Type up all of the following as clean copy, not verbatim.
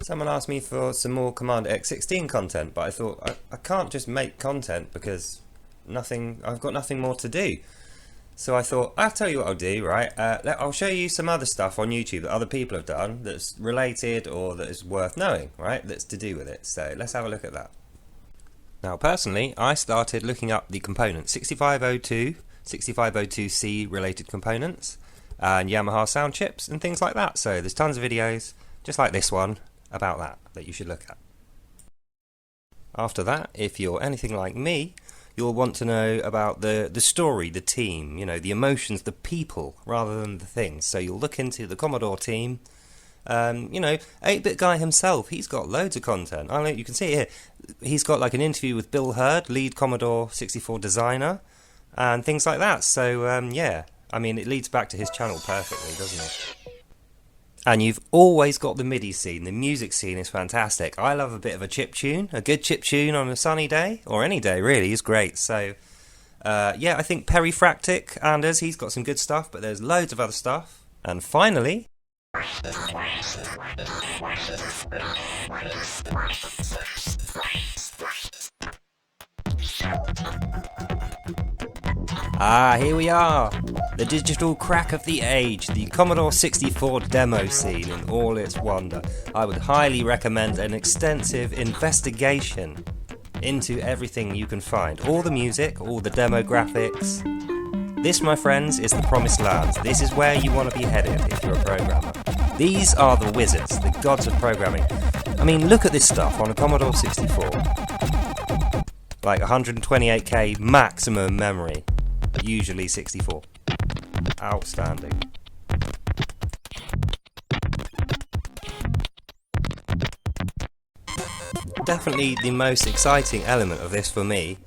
Someone asked me for some more Commander X16 content, but I thought I can't just make content because I've got nothing more to do. So I thought, I'll tell you what I'll do, right? I'll show you some other stuff on YouTube that other people have done that's related or that is worth knowing, right? That's to do with it. So let's have a look at that. Now, personally, I started looking up the components 6502, 6502C related components, and Yamaha sound chips and things like that. So there's tons of videos, just like this one, about that you should look at. After that, if you're anything like me, you'll want to know about the story, the team, you know, the emotions, the people, rather than the things. So you'll look into the Commodore team. You know, 8-Bit Guy himself, he's got loads of content. I don't know, you can see it here. He's got like an interview with Bill Hurd, lead Commodore 64 designer, and things like that. So, yeah, I mean, it leads back to his channel perfectly, doesn't it? And you've always got the MIDI scene. The music scene is fantastic. I love a bit of a chip tune. A good chip tune on a sunny day, or any day really, is great. So, yeah, I think Perifractic, Anders, he's got some good stuff, but there's loads of other stuff. And finally... here we are! The digital crack of the age, the Commodore 64 demo scene in all its wonder. I would highly recommend an extensive investigation into everything you can find. All the music, all the demo graphics. This, my friends, is the promised land. This is where you want to be headed if you're a programmer. These are the wizards, the gods of programming. I mean, look at this stuff on a Commodore 64. Like 128K maximum memory. Usually 64. Outstanding. Definitely the most exciting element of this for me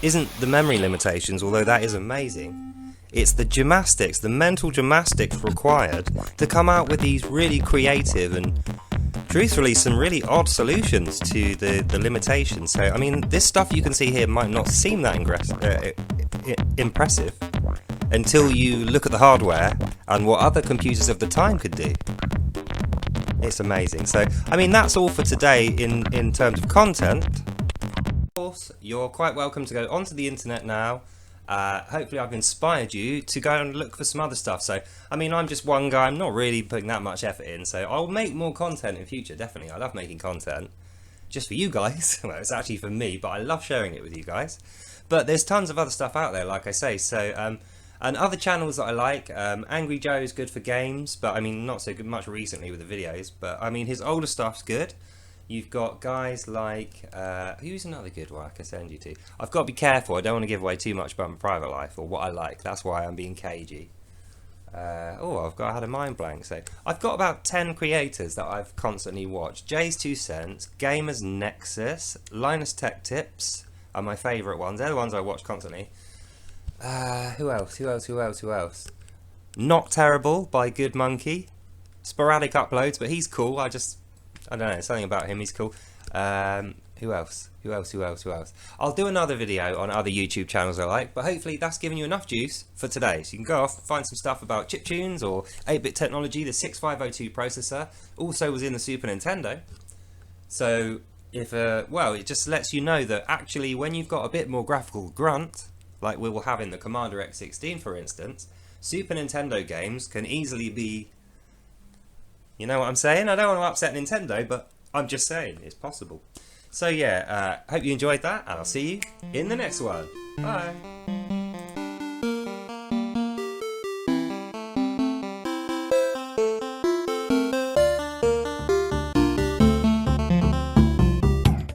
isn't the memory limitations, although that is amazing. It's the gymnastics, the mental gymnastics required to come out with these really creative and truthfully some really odd solutions to the limitations. So, I mean, this stuff you can see here might not seem that impressive until you look at the hardware and what other computers of the time could do. It's amazing. So, I mean, that's all for today in terms of content. Of course, you're quite welcome to go onto the internet now. Hopefully I've inspired you to go and look for some other stuff. So, I mean, I'm just one guy, I'm not really putting that much effort in, so I'll make more content in future, definitely. I love making content, just for you guys. Well, it's actually for me, but I love sharing it with you guys. But there's tons of other stuff out there, like I say, so, and other channels that I like, Angry Joe is good for games, but I mean, not so good much recently with the videos, but I mean, his older stuff's good. You've got guys like, who's another good one I can send you to? I've got to be careful, I don't want to give away too much about my private life or what I like, that's why I'm being cagey. I had a mind blank. So I've got about 10 creators that I've constantly watched. Jay's 2 Cents, Gamers Nexus, Linus Tech Tips are my favourite ones, they're the ones I watch constantly. Who else? Not Terrible by Good Monkey. Sporadic uploads, but he's cool, I don't know, something about him, he's cool. Who else? I'll do another video on other YouTube channels I like, but hopefully that's given you enough juice for today. So you can go off and find some stuff about chiptunes or 8-bit technology. The 6502 processor also was in the Super Nintendo. So, it just lets you know that actually when you've got a bit more graphical grunt, like we will have in the Commander X16 for instance, Super Nintendo games can easily be... You know what I'm saying? I don't want to upset Nintendo, but I'm just saying it's possible. So yeah, hope you enjoyed that, and I'll see you in the next one. Bye!